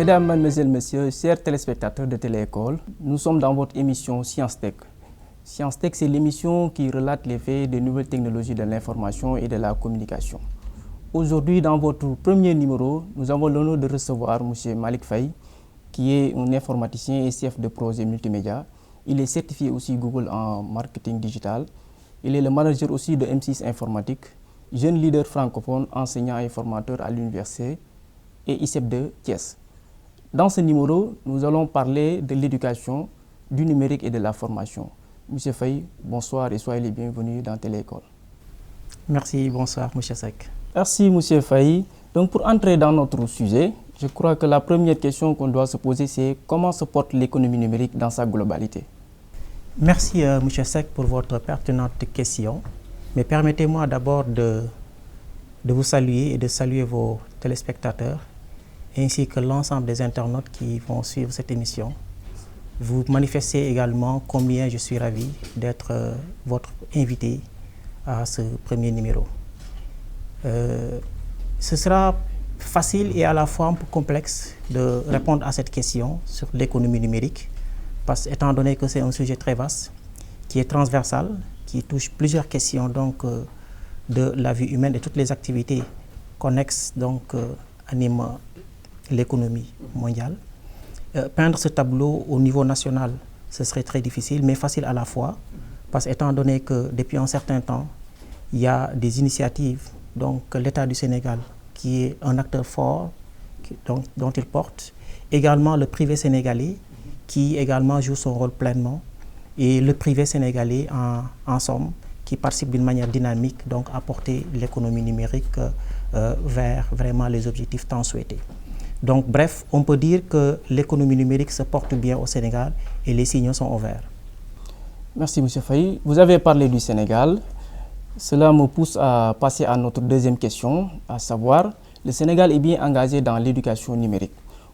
Mesdames, Mademoiselles, Messieurs, chers téléspectateurs de Téléécole, nous sommes dans votre émission Science Tech. Science Tech, c'est l'émission qui relate les faits des nouvelles technologies de l'information et de la communication. Aujourd'hui, dans votre premier numéro, nous avons l'honneur de recevoir M. Malik Faye, qui est un informaticien et chef de projet multimédia. Il est certifié aussi Google en marketing digital. Il est le manager aussi de M6 Informatique, jeune leader francophone, enseignant et formateur à l'université et ICEP de Thiès. Dans ce numéro, nous allons parler de l'éducation, du numérique et de la formation. Monsieur Faye, bonsoir et soyez les bienvenus dans Téléécole. Merci, bonsoir, M. Seck. Merci, M. Faye. Donc, pour entrer dans notre sujet, je crois que la première question qu'on doit se poser, c'est comment se porte l'économie numérique dans sa globalité? Merci, M. Seck, pour votre pertinente question. Mais permettez-moi d'abord de vous saluer et de saluer vos téléspectateurs, ainsi que l'ensemble des internautes qui vont suivre cette émission. Vous manifestez également combien je suis ravi d'être votre invité à ce premier numéro. Ce sera facile et à la fois un peu complexe de répondre à cette question sur l'économie numérique, parce étant donné que c'est un sujet très vaste, qui est transversal, qui touche plusieurs questions donc, de la vie humaine et toutes les activités connexes animent l'économie mondiale. Peindre ce tableau au niveau national, ce serait très difficile, mais facile à la fois, parce étant donné que depuis un certain temps, il y a des initiatives, donc l'État du Sénégal, qui est un acteur fort dont il porte, également le privé sénégalais, qui également joue son rôle pleinement, et le privé sénégalais en somme, qui participe d'une manière dynamique donc, à porter l'économie numérique vers vraiment les objectifs tant souhaités. Donc bref, on peut dire que l'économie numérique se porte bien au Sénégal et les signaux sont au vert. Merci M. Faye. Vous avez parlé du Sénégal. Cela me pousse à passer à notre deuxième question, à savoir, le Sénégal est bien engagé dans l'éducation numérique.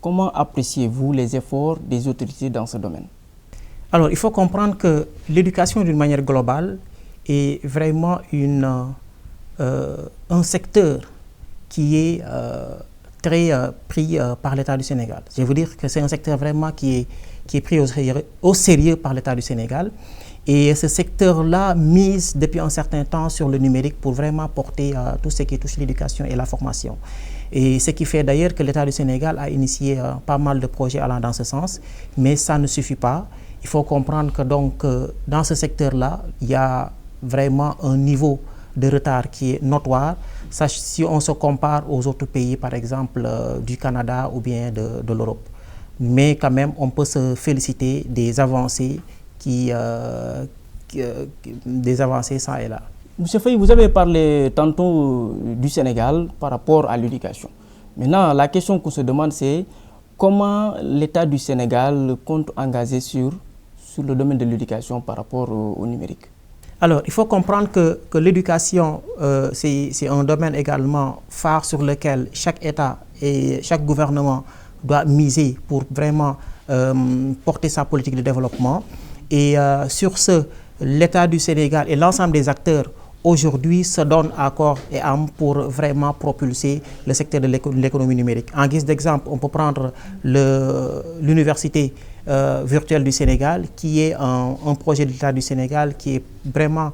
Comment appréciez-vous les efforts des autorités dans ce domaine? Alors, il faut comprendre que l'éducation d'une manière globale est vraiment un secteur qui est très pris par l'État du Sénégal. Je veux dire que c'est un secteur vraiment qui est pris au sérieux par l'État du Sénégal. Et ce secteur-là mise depuis un certain temps sur le numérique pour vraiment porter tout ce qui touche l'éducation et la formation. Et ce qui fait d'ailleurs que l'État du Sénégal a initié pas mal de projets allant dans ce sens, mais ça ne suffit pas. Il faut comprendre que donc, dans ce secteur-là, il y a vraiment un niveau de retard qui est notoire, si on se compare aux autres pays, par exemple du Canada ou bien de l'Europe. Mais quand même, on peut se féliciter des avancées des avancées ça et là. Monsieur Faye, vous avez parlé tantôt du Sénégal par rapport à l'éducation. Maintenant, la question qu'on se demande, c'est comment l'État du Sénégal compte engager sur le domaine de l'éducation par rapport au numérique? Alors, il faut comprendre que l'éducation, c'est un domaine également phare sur lequel chaque État et chaque gouvernement doit miser pour vraiment porter sa politique de développement. Et sur ce, l'État du Sénégal et l'ensemble des acteurs aujourd'hui se donnent à corps et âme pour vraiment propulser le secteur de l'économie numérique. En guise d'exemple, on peut prendre l'université virtuelle du Sénégal, qui est un projet de l'État du Sénégal qui est vraiment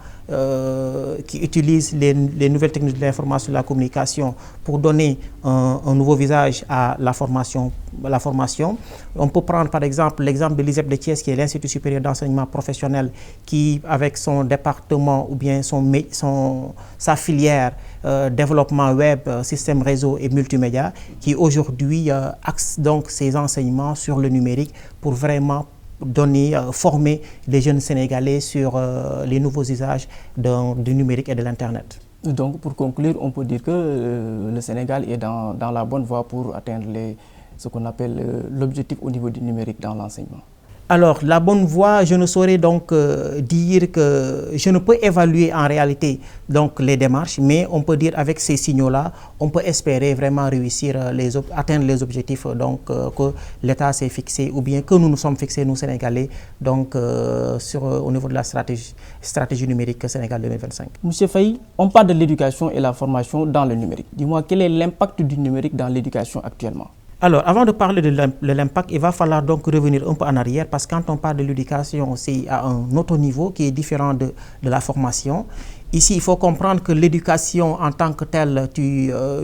qui utilise les nouvelles techniques de l'information et de la communication pour donner un nouveau visage à la formation. On peut prendre par exemple l'exemple de l'ICEP de Thiès, qui est l'Institut supérieur d'enseignement professionnel, qui avec son département ou bien sa filière développement web, système réseau et multimédia, qui aujourd'hui axe donc ses enseignements sur le numérique pour vraiment former les jeunes Sénégalais sur les nouveaux usages du numérique et de l'Internet. Donc, pour conclure, on peut dire que le Sénégal est dans la bonne voie pour atteindre ce qu'on appelle l'objectif au niveau du numérique dans l'enseignement. Alors, la bonne voie, je ne saurais donc dire que je ne peux évaluer en réalité donc, les démarches, mais on peut dire avec ces signaux-là, on peut espérer vraiment réussir atteindre les objectifs donc, que l'État s'est fixé ou bien que nous nous sommes fixés, nous Sénégalais, donc, au niveau de la stratégie numérique Sénégal 2025. Monsieur Faye, on parle de l'éducation et la formation dans le numérique. Dis-moi, quel est l'impact du numérique dans l'éducation actuellement? Alors, avant de parler de l'impact, il va falloir donc revenir un peu en arrière parce que quand on parle de l'éducation, c'est à un autre niveau qui est différent de la formation. Ici, il faut comprendre que l'éducation en tant que telle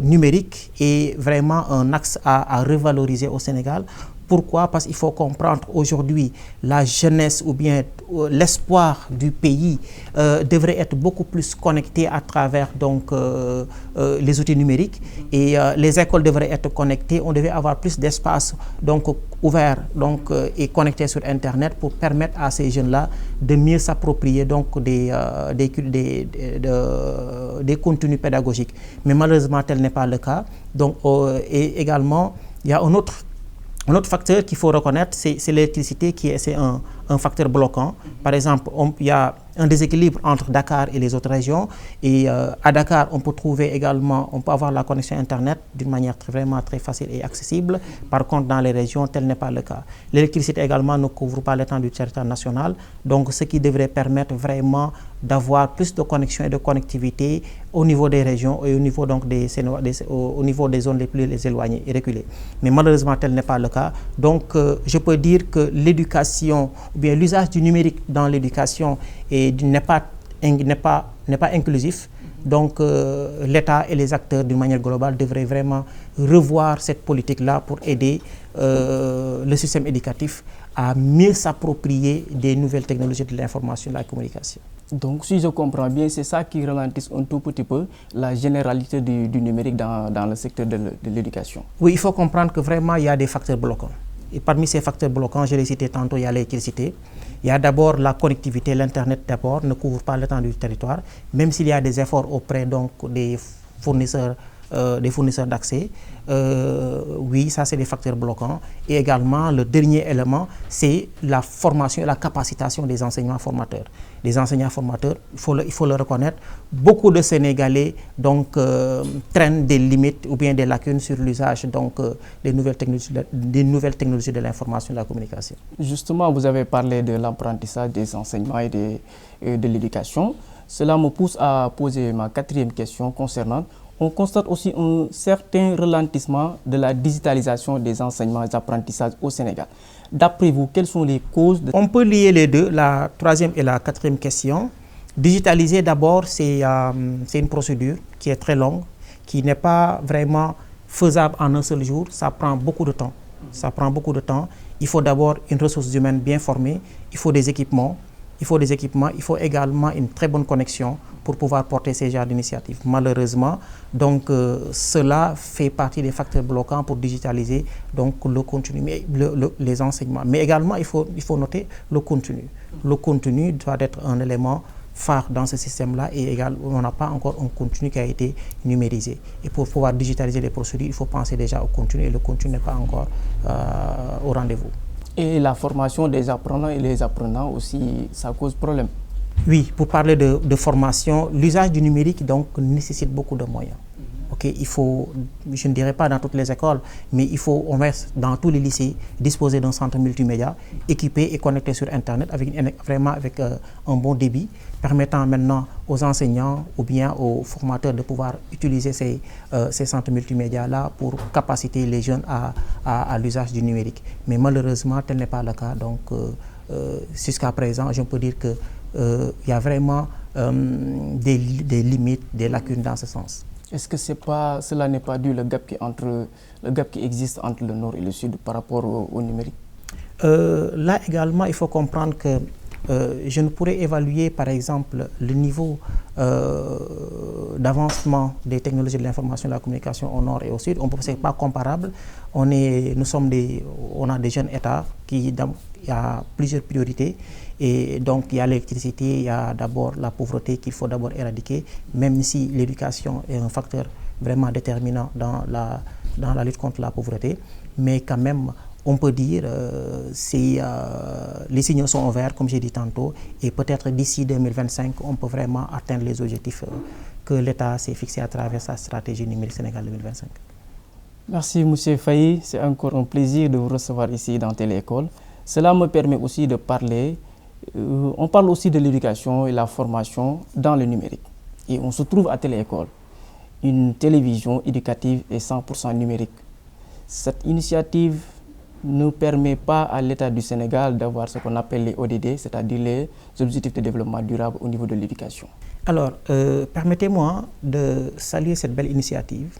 numérique est vraiment un axe à revaloriser au Sénégal. Pourquoi? Parce qu'il faut comprendre aujourd'hui la jeunesse ou bien l'espoir du pays devrait être beaucoup plus connecté à travers donc, les outils numériques et les écoles devraient être connectées. On devait avoir plus d'espace donc ouvert donc, et connecté sur Internet pour permettre à ces jeunes-là de mieux s'approprier donc des contenus pédagogiques. Mais malheureusement, tel n'est pas le cas. Donc, et également, il y a un autre facteur qu'il faut reconnaître, c'est l'électricité qui est un facteur bloquant. Par exemple, il y a un déséquilibre entre Dakar et les autres régions. Et à Dakar, on peut avoir la connexion Internet d'une manière vraiment très facile et accessible. Par contre, dans les régions, tel n'est pas le cas. L'électricité également ne couvre pas l'étendue du territoire national. Donc, ce qui devrait permettre vraiment d'avoir plus de connexion et de connectivité au niveau des régions et au niveau, donc, au niveau des zones les plus éloignées et reculées. Mais malheureusement, tel n'est pas le cas. Donc, je peux dire que l'éducation, ou bien l'usage du numérique dans l'éducation n'est pas inclusif. Donc, l'État et les acteurs d'une manière globale devraient vraiment revoir cette politique-là pour aider le système éducatif à mieux s'approprier des nouvelles technologies de l'information et de la communication. Donc, si je comprends bien, c'est ça qui ralentit un tout petit peu la généralité du numérique dans le secteur de l'éducation. Oui, il faut comprendre que vraiment, il y a des facteurs bloquants. Et parmi ces facteurs bloquants, je l'ai cité tantôt, il y a l'électricité. Il y a d'abord la connectivité, l'Internet d'abord ne couvre pas l'étendue du territoire, même s'il y a des efforts auprès donc, des fournisseurs d'accès. Oui, ça c'est des facteurs bloquants. Et également, le dernier élément, c'est la formation et la capacitation des enseignants formateurs. Les enseignants formateurs, il faut le reconnaître, beaucoup de Sénégalais donc, traînent des limites ou bien des lacunes sur l'usage des nouvelles technologies de l'information et de la communication. Justement, vous avez parlé de l'apprentissage des enseignements et de l'éducation. Cela me pousse à poser ma quatrième question concernant. On constate aussi un certain ralentissement de la digitalisation des enseignements et des apprentissages au Sénégal. D'après vous, quelles sont les causes On peut lier les deux, la troisième et la quatrième question. Digitaliser d'abord, c'est une procédure qui est très longue, qui n'est pas vraiment faisable en un seul jour. Ça prend beaucoup de temps. Il faut d'abord une ressource humaine bien formée, il faut des équipements. Il faut également une très bonne connexion pour pouvoir porter ces genres d'initiatives. Malheureusement, donc, cela fait partie des facteurs bloquants pour digitaliser donc, le contenu, les enseignements. Mais également, il faut noter le contenu. Le contenu doit être un élément phare dans ce système-là et également, on n'a pas encore un contenu qui a été numérisé. Et pour pouvoir digitaliser les procédures, il faut penser déjà au contenu et le contenu n'est pas encore au rendez-vous. Et la formation des apprenants et les apprenants aussi, ça cause problème. Oui, pour parler de formation, l'usage du numérique donc, nécessite beaucoup de moyens. Okay, il faut, je ne dirais pas dans toutes les écoles, mais il faut au moins dans tous les lycées disposer d'un centre multimédia équipé et connecté sur Internet avec un bon débit, permettant maintenant aux enseignants ou bien aux formateurs de pouvoir utiliser ces centres multimédia-là pour capaciter les jeunes à l'usage du numérique. Mais malheureusement, tel n'est pas le cas. Donc, jusqu'à présent, je peux dire qu'il y a vraiment des limites, des lacunes dans ce sens. Est-ce que cela n'est pas dû le gap qui existe entre le nord et le sud par rapport au numérique? Là également, il faut comprendre que je ne pourrais évaluer par exemple le niveau d'avancement des technologies de l'information et de la communication au nord et au sud. Ce n'est pas comparable. On a des jeunes États il y a plusieurs priorités. Et donc, il y a l'électricité, il y a d'abord la pauvreté qu'il faut d'abord éradiquer, même si l'éducation est un facteur vraiment déterminant dans la lutte contre la pauvreté. Mais quand même, on peut dire les signaux sont ouverts, comme j'ai dit tantôt, et peut-être d'ici 2025, on peut vraiment atteindre les objectifs que l'État s'est fixés à travers sa stratégie numérique Sénégal 2025. Merci, M. Faye. C'est encore un plaisir de vous recevoir ici dans Téléécole. Cela me permet aussi de parler. On parle aussi de l'éducation et la formation dans le numérique. Et on se trouve à Téléécole, une télévision éducative et 100% numérique. Cette initiative ne permet pas à l'État du Sénégal d'avoir ce qu'on appelle les ODD, c'est-à-dire les objectifs de développement durable au niveau de l'éducation. Alors, permettez-moi de saluer cette belle initiative.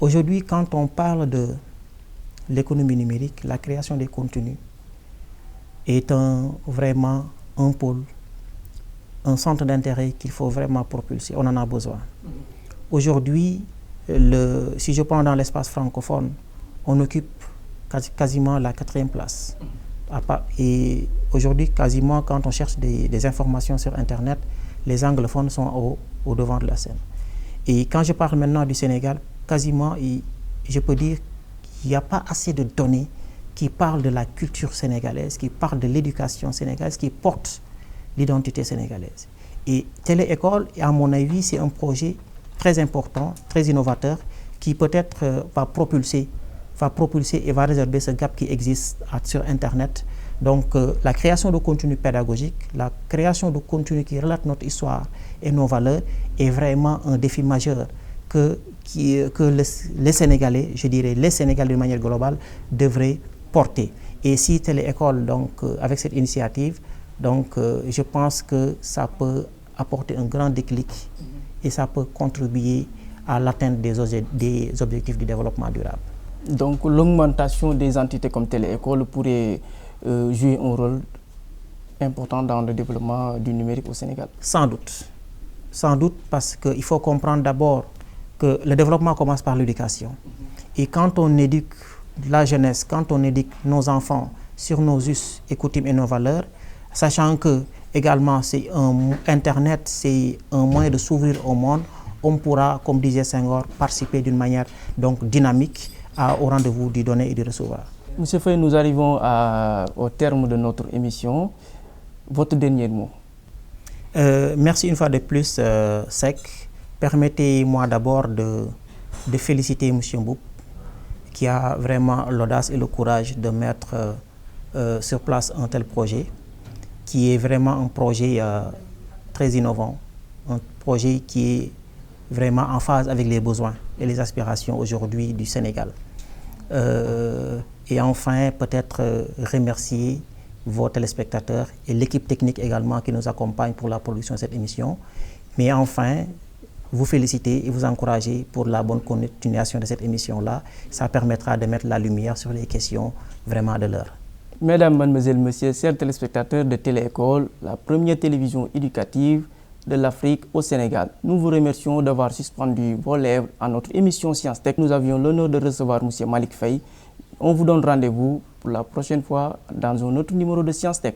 Aujourd'hui, quand on parle de l'économie numérique, la création des contenus est vraiment un pôle, un centre d'intérêt qu'il faut vraiment propulser. On en a besoin. Aujourd'hui, si je prends dans l'espace francophone, on occupe quasiment la 4e place. Et aujourd'hui, quasiment, quand on cherche des informations sur Internet, les anglophones sont au devant de la scène. Et quand je parle maintenant du Sénégal, quasiment, je peux dire qu'il n'y a pas assez de données qui parlent de la culture sénégalaise, qui parlent de l'éducation sénégalaise, qui portent l'identité sénégalaise. Et Téléécole, à mon avis, c'est un projet très important, très innovateur, qui peut-être va propulser et va résorber ce gap qui existe sur Internet. Donc, la création de contenu pédagogique, la création de contenu qui relate notre histoire et nos valeurs est vraiment un défi majeur que les Sénégalais, je dirais les Sénégalais de manière globale, devraient porter. Et si Téléécole, donc, avec cette initiative, donc, je pense que ça peut apporter un grand déclic et ça peut contribuer à l'atteinte des objectifs du développement durable. Donc, l'augmentation des entités comme Téléécole pourrait jouer un rôle important dans le développement du numérique au Sénégal? Sans doute. Sans doute, parce qu'il faut comprendre d'abord que le développement commence par l'éducation. Et quand on éduque la jeunesse, quand on éduque nos enfants sur nos us et coutumes et nos valeurs, sachant que également Internet, c'est un moyen de s'ouvrir au monde, on pourra, comme disait Senghor, participer d'une manière donc dynamique au rendez-vous du donner et du recevoir. Monsieur Faye, nous arrivons au terme de notre émission. Votre dernier mot? Merci une fois de plus, Seck. Permettez-moi d'abord de féliciter M. Mboup, qui a vraiment l'audace et le courage de mettre sur place un tel projet, qui est vraiment un projet très innovant, un projet qui est vraiment en phase avec les besoins et les aspirations aujourd'hui du Sénégal. Et enfin, peut-être remercier vos téléspectateurs et l'équipe technique également qui nous accompagne pour la production de cette émission. Mais enfin, vous féliciter et vous encourager pour la bonne continuation de cette émission-là. Ça permettra de mettre la lumière sur les questions vraiment de l'heure. Mesdames, Mademoiselles, Messieurs, chers téléspectateurs de Téléécole, la première télévision éducative de l'Afrique au Sénégal. Nous vous remercions d'avoir suspendu vos lèvres à notre émission Science Tech. Nous avions l'honneur de recevoir M. Malick Faye. On vous donne rendez-vous pour la prochaine fois dans un autre numéro de Science Tech.